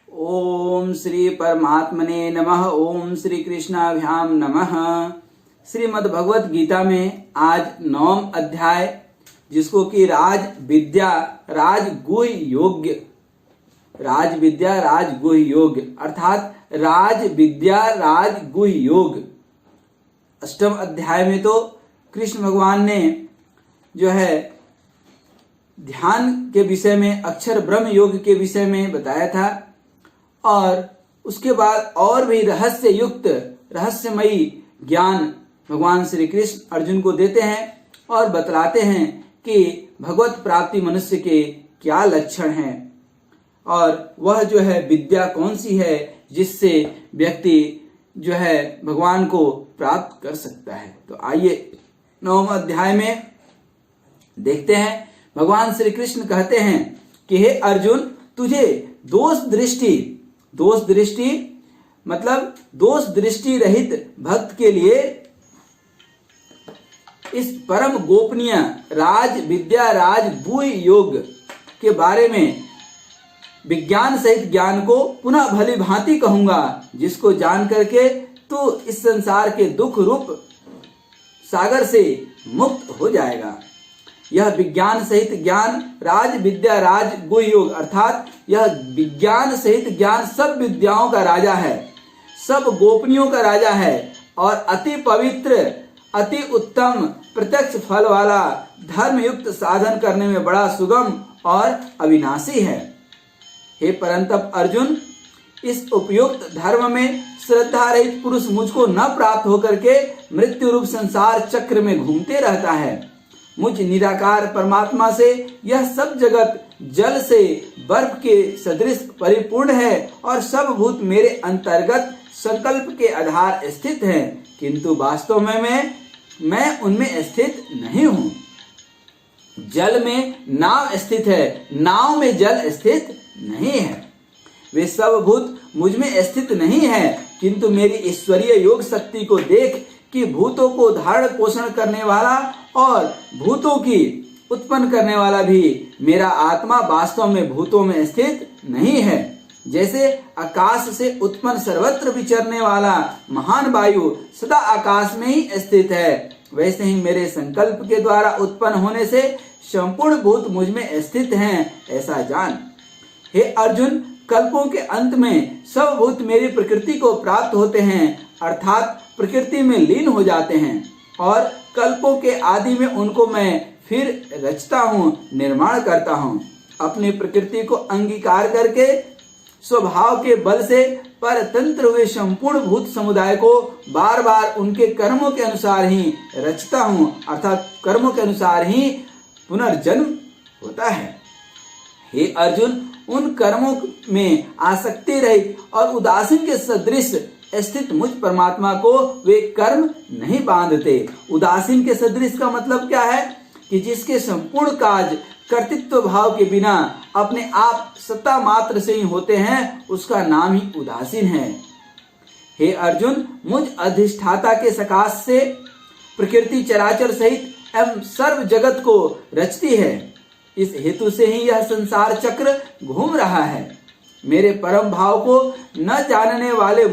ओम श्री परमात्मने नमः। ओम श्री कृष्णाभ्याम नमः। श्रीमद् भगवत गीता में आज 9वां अध्याय, जिसको कि राज विद्या राजगुह्य योग अर्थात राज विद्या राजगुह्य योग। 8वें अध्याय में तो कृष्ण भगवान ने जो है ध्यान के विषय में, अक्षर ब्रह्म योग के विषय में बताया था, और उसके बाद और भी रहस्यमयी ज्ञान भगवान श्री कृष्ण अर्जुन को देते हैं और बतलाते हैं कि भगवत प्राप्ति मनुष्य के क्या लक्षण हैं और वह जो है विद्या कौन सी है जिससे व्यक्ति जो है भगवान को प्राप्त कर सकता है। तो आइए 9वें अध्याय में देखते हैं। भगवान श्री कृष्ण कहते हैं कि हे अर्जुन, तुझे दोष दृष्टि रहित भक्त के लिए इस परम गोपनीय राज विद्या राजगुह्य योग के बारे में विज्ञान सहित ज्ञान को पुनः भली भांति कहूंगा, जिसको जान करके तू इस संसार के दुख रूप सागर से मुक्त हो जाएगा। यह विज्ञान सहित ज्ञान राज विद्या राजगुह्य योग अर्थात यह विज्ञान सहित ज्ञान सब विद्याओं का राजा है, सब गोपनीयों का राजा है और अति पवित्र अति उत्तम प्रत्यक्ष फल वाला धर्म युक्त साधन करने में बड़ा सुगम और अविनाशी है। हे परंतप अर्जुन, इस उपयुक्त धर्म में श्रद्धा रहित पुरुष मुझको न प्राप्त होकर के मृत्यु रूप संसार चक्र में घूमते रहता है। मुझ निराकार परमात्मा से यह सब जगत जल से बर्फ के सदृश परिपूर्ण है और सब भूत मेरे अंतर्गत संकल्प के आधार स्थित हैं, किंतु वास्तव में मैं उनमें स्थित नहीं हूँ। जल में नाव स्थित है, नाव में जल स्थित नहीं है। वे सब भूत मुझ में स्थित नहीं है, किंतु मेरी ईश्वरीय योग शक्ति को देख कि भूतों को धारण पोषण करने वाला और भूतों की उत्पन्न करने वाला भी मेरा आत्मा वास्तव में भूतों में स्थित नहीं है। जैसे आकाश से उत्पन्न सर्वत्र विचरने वाला महान वायु सदा आकाश में ही स्थित है, वैसे ही मेरे संकल्प के द्वारा उत्पन्न होने से संपूर्ण भूत मुझ में स्थित हैं, ऐसा जान। हे अर्जुन, कल्पों के अंत में सब भूत मेरी प्रकृति को प्राप्त होते हैं, अर्थात प्रकृति में लीन हो जाते हैं, और कल्पों के आदि में उनको मैं फिर रचता हूँ, निर्माण करता हूँ। अपनी प्रकृति को अंगीकार करके स्वभाव के बल से परतंत्र हुए संपूर्ण भूत समुदाय को बार बार उनके कर्मों के अनुसार ही रचता हूँ, अर्थात कर्मों के अनुसार ही पुनर्जन्म होता है। हे अर्जुन, उन कर्मों में आसक्ति रहित और उदासीन के सदृश स्थित मुझ परमात्मा को वे कर्म नहीं बांधते। उदासीन के सदृश का मतलब क्या है कि जिसके संपूर्ण काज कर्तृत्व भाव के बिना अपने आप सत्ता मात्र से ही होते हैं, उसका नाम ही उदासीन है। हे अर्जुन, मुझ अधिष्ठाता के सकाश से प्रकृति चराचर सहित एवं सर्व जगत को रचती है। इस हेतु से ही यह संसार चक्र घूम रहा है। मेरे परम भाव को न जानने वाले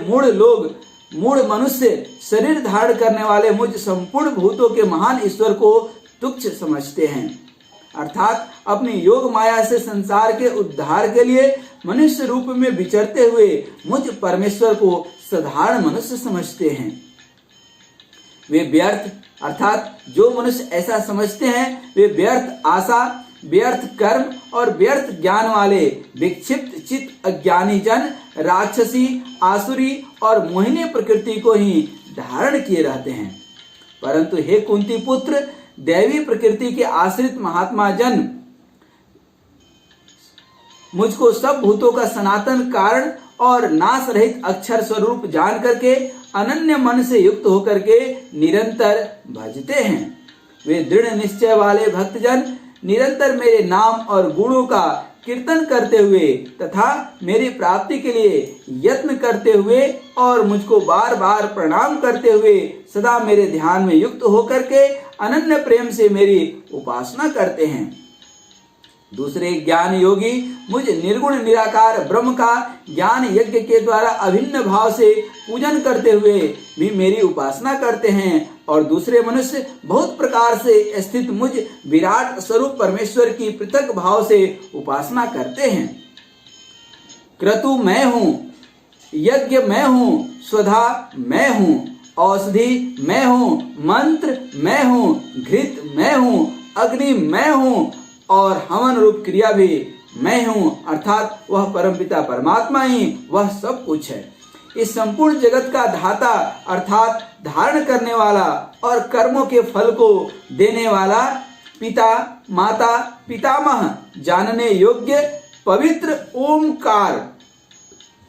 मूढ़ मनुष्य शरीर धारण करने वाले मुझ संपूर्ण भूतों के महान ईश्वर को तुच्छ समझते हैं, अर्थात अपनी योग माया से संसार के उद्धार के लिए मनुष्य रूप में विचरते हुए मुझ परमेश्वर को साधारण मनुष्य समझते हैं। वे व्यर्थ अर्थात जो मनुष्य ऐसा समझते हैं वे व्यर्थ आशा, व्यर्थ कर्म और व्यर्थ ज्ञान वाले विक्षिप्त चित्त अज्ञानी जन राक्षसी, आसुरी और मोहिनी प्रकृति को ही धारण किए रहते हैं। परंतु हे कुंती पुत्र, दैवी प्रकृति के आश्रित महात्मा जन मुझको सब भूतों का सनातन कारण और नाश रहित अक्षर स्वरूप जान करके अनन्य मन से युक्त होकर के निरंतर भजते हैं। वे दृढ़ निश्चय वाले भक्तजन निरंतर मेरे नाम और गुणों का कीर्तन करते हुए तथा मेरी प्राप्ति के लिए यत्न करते हुए और मुझको बार बार प्रणाम करते हुए सदा मेरे ध्यान में युक्त होकर के अनन्य प्रेम से मेरी उपासना करते हैं। दूसरे ज्ञान योगी मुझ निर्गुण निराकार ब्रह्म का ज्ञान यज्ञ के द्वारा अभिन्न भाव से पूजन करते हुए भी मेरी उपासना करते हैं, और दूसरे मनुष्य बहुत प्रकार से स्थित मुझ विराट स्वरूप परमेश्वर की पृथक भाव से उपासना करते हैं। क्रतु मैं हूँ, यज्ञ मैं हूँ, स्वधा मैं हूँ, औषधि मैं हूँ, मंत्र मैं हूँ, घृत मैं हूँ, अग्नि मैं हूँ और हवन रूप क्रिया भी मैं हूँ, अर्थात वह परमपिता परमात्मा ही वह सब कुछ है। इस संपूर्ण जगत का धाता अर्थात धारण करने वाला और कर्मों के फल को देने वाला पिता माता पितामह जानने योग्य पवित्र ओमकार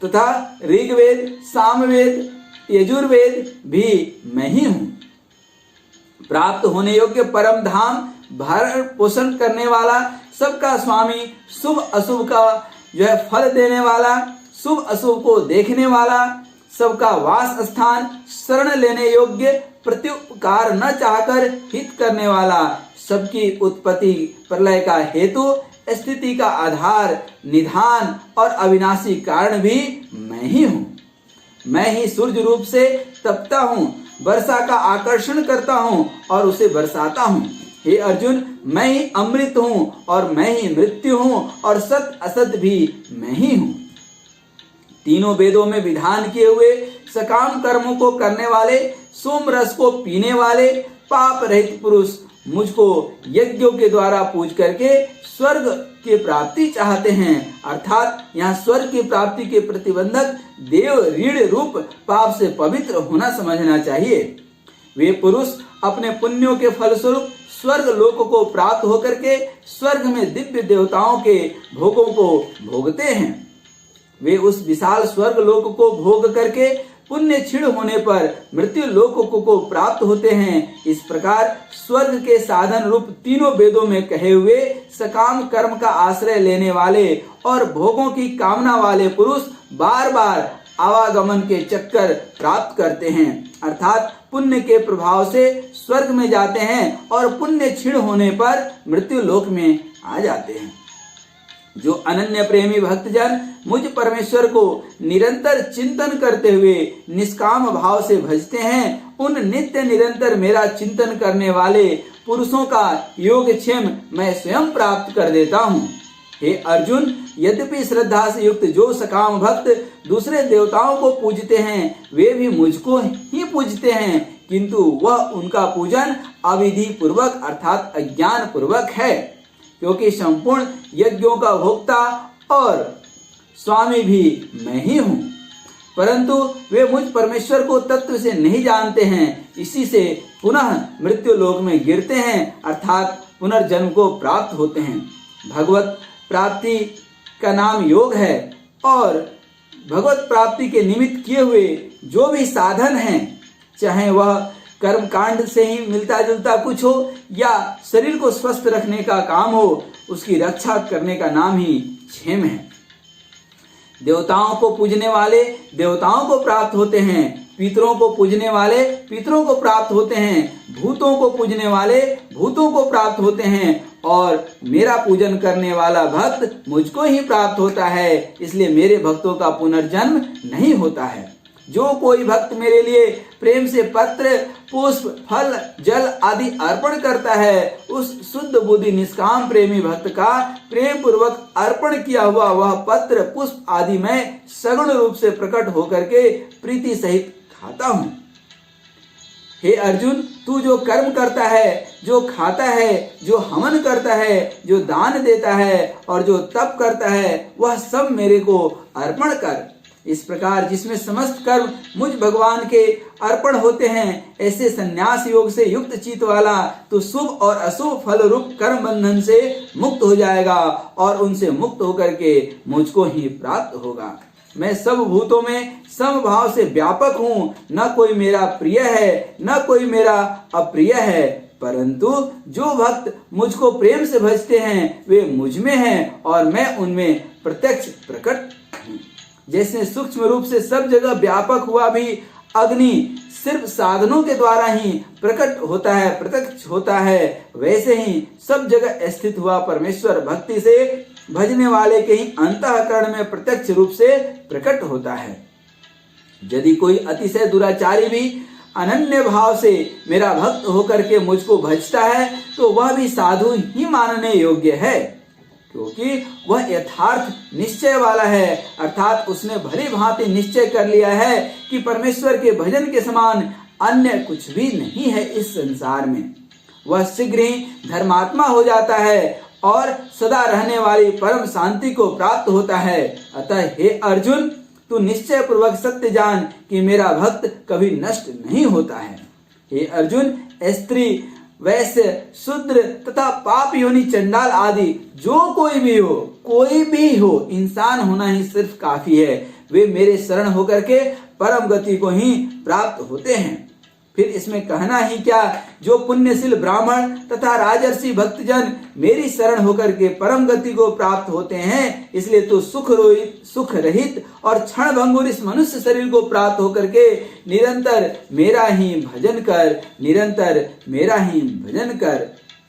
तथा ऋग्वेद सामवेद यजुर्वेद भी मैं ही हूँ। प्राप्त होने योग्य परम धाम भरण पोषण करने वाला सबका स्वामी शुभ अशुभ का जो है फल देने वाला शुभ अशुभ को देखने वाला सबका वास स्थान शरण लेने योग्य प्रत्युपकार न चाहकर हित करने वाला सबकी उत्पत्ति प्रलय का हेतु स्थिति का आधार निधान और अविनाशी कारण भी मैं ही हूँ। मैं ही सूर्य रूप से तपता हूँ, वर्षा का आकर्षण करता हूँ और उसे बरसाता हूँ। हे अर्जुन, मैं ही अमृत हूँ और मैं ही मृत्यु हूँ और सत असत भी मैं ही हूँ। तीनों वेदों में विधान किए हुए सकाम कर्मों को करने वाले सोम रस को पीने वाले पाप रहित पुरुष मुझको यज्ञों के द्वारा पूज करके स्वर्ग की प्राप्ति चाहते हैं, अर्थात यहाँ स्वर्ग की प्राप्ति के प्रतिबंधक देव ऋण रूप पाप से पवित्र होना समझना चाहिए। वे पुरुष अपने पुण्यों के फलस्वरूप स्वर्ग लोक को प्राप्त होकर के स्वर्ग में दिव्य देवताओं के भोगों को भोगते हैं। वे उस विशाल स्वर्ग लोक को भोग करके पुण्य क्षीण होने पर मृत्यु लोक को प्राप्त होते हैं। इस प्रकार स्वर्ग के साधन रूप तीनों वेदों में कहे हुए सकाम कर्म का आश्रय लेने वाले और भोगों की कामना वाले पुरुष बार बार आवागमन के चक्कर प्राप्त करते हैं, अर्थात पुण्य के प्रभाव से स्वर्ग में जाते हैं और पुण्य क्षीण होने पर मृत्यु लोक में आ जाते हैं। जो अनन्य प्रेमी भक्तजन मुझ परमेश्वर को निरंतर चिंतन करते हुए निष्काम भाव से भजते हैं, उन नित्य निरंतर मेरा चिंतन करने वाले पुरुषों का योगक्षेम मैं स्वयं प्राप्त कर देता हूँ। हे अर्जुन, यद्यपि श्रद्धा से युक्त जो सकाम भक्त दूसरे देवताओं को पूजते हैं वे भी मुझको ही पूजते हैं, किंतु वह उनका पूजन अविधि पूर्वक अर्थात अज्ञान पूर्वक है, क्योंकि संपूर्ण यज्ञों का भोक्ता और स्वामी भी मैं ही हूँ, परंतु वे मुझ परमेश्वर को तत्व से नहीं जानते हैं, इसी से पुनः मृत्यु लोक में गिरते हैं, अर्थात पुनर्जन्म को प्राप्त होते हैं। भगवत प्राप्ति का नाम योग है और भगवत प्राप्ति के निमित्त किए हुए जो भी साधन हैं, चाहे वह कर्म कांड से ही मिलता जुलता कुछ हो या शरीर को स्वस्थ रखने का काम हो, उसकी रक्षा करने का नाम ही क्षेम है। देवताओं को पूजने वाले देवताओं को प्राप्त होते हैं, पितरों को पूजने वाले पितरों को प्राप्त होते हैं, भूतों को पूजने वाले भूतों को प्राप्त होते हैं, और मेरा पूजन करने वाला भक्त मुझको ही प्राप्त होता है, इसलिए मेरे भक्तों का पुनर्जन्म नहीं होता है। जो कोई भक्त मेरे लिए प्रेम से पत्र पुष्प फल जल आदि अर्पण करता है, उस शुद्ध बुद्धि निष्काम प्रेमी भक्त का प्रेम पूर्वक अर्पण किया हुआ वह पत्र पुष्प आदि मैं सगुण रूप से प्रकट होकर के प्रीति सहित खाता हूँ। हे अर्जुन, तू जो कर्म करता है, जो खाता है, जो हवन करता है, जो दान देता है और जो तप करता है, वह सब मेरे को अर्पण कर। इस प्रकार जिसमें समस्त कर्म मुझ भगवान के अर्पण होते हैं, ऐसे संन्यास योग से युक्त चित्त वाला तो शुभ और अशुभ फल रूप कर्म बंधन से मुक्त हो जाएगा और उनसे मुक्त होकर के मुझको ही प्राप्त होगा। मैं सब भूतों में समभाव से व्यापक हूँ, न कोई मेरा प्रिय है न कोई मेरा अप्रिय है, परंतु जो भक्त मुझको प्रेम से भजते हैं वे मुझ में हैं और मैं उनमें प्रत्यक्ष प्रकट हूँ। जैसे सूक्ष्म रूप से सब जगह व्यापक हुआ भी अग्नि सिर्फ साधनों के द्वारा ही प्रकट होता है, प्रत्यक्ष होता है, वैसे ही सब जगह स्थित हुआ परमेश्वर भक्ति से भजने वाले के ही अंतःकरण में प्रत्यक्ष रूप से प्रकट होता है। यदि कोई अतिशय दुराचारी भी अनन्य भाव से मेरा भक्त होकर के मुझको भजता है तो वह भी साधु ही मानने योग्य है, क्योंकि वह यथार्थ निश्चय वाला है, अर्थात उसने भली भांति निश्चय कर लिया है कि परमेश्वर के भजन के समान अन्य कुछ भी नहीं है इस संसार में। वह शीघ्र ही धर्मात्मा हो जाता है और सदा रहने वाली परम शांति को प्राप्त होता है। अतः हे अर्जुन, तू निश्चय पूर्वक सत्य जान कि मेरा भक्त कभी नष्ट नहीं होता है। हे अर्जुन, स्त्री, वैश्य, शूद्र तथा पाप योनि, चंडाल आदि जो कोई भी हो, इंसान होना ही सिर्फ काफी है। वे मेरे शरण होकर के परम गति को ही प्राप्त होते हैं। फिर इसमें कहना ही क्या, जो पुण्यशील ब्राह्मण तथा राजर्षि भक्तजन मेरी शरण होकर के परम गति को प्राप्त होते हैं, इसलिए तो सुख रहित और क्षण भंगुर इस मनुष्य शरीर को प्राप्त होकर के निरंतर मेरा ही भजन कर, निरंतर मेरा ही भजन कर।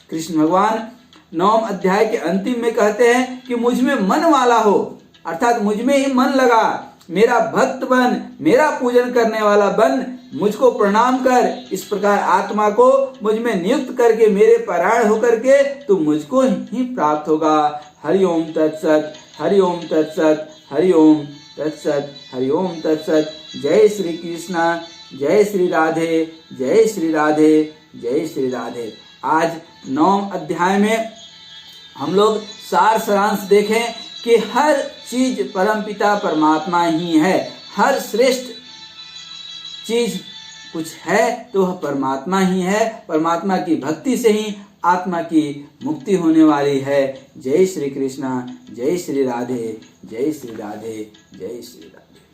कृष्ण भगवान 9वें अध्याय के अंतिम में कहते हैं कि मुझ में मन वाला हो, अर्थात मुझ में ही मन लगा, मेरा भक्त बन, मेरा पूजन करने वाला बन, मुझको प्रणाम कर, इस प्रकार आत्मा को मुझ में नियुक्त करके मेरे परायण होकर के तू मुझको ही प्राप्त होगा। हरि ओम तत्सत, हरि ओम तत्सत, हरि ओम तत्सत, हरि ओम तत्सत। जय श्री कृष्ण, जय श्री राधे, जय श्री राधे, जय श्री राधे। आज 9वें अध्याय में हम लोग सारांश देखें कि हर चीज परमपिता परमात्मा ही है। हर श्रेष्ठ चीज कुछ है तो वह परमात्मा ही है। परमात्मा की भक्ति से ही आत्मा की मुक्ति होने वाली है। जय श्री कृष्ण, जय श्री राधे, जय श्री राधे, जय श्री राधे।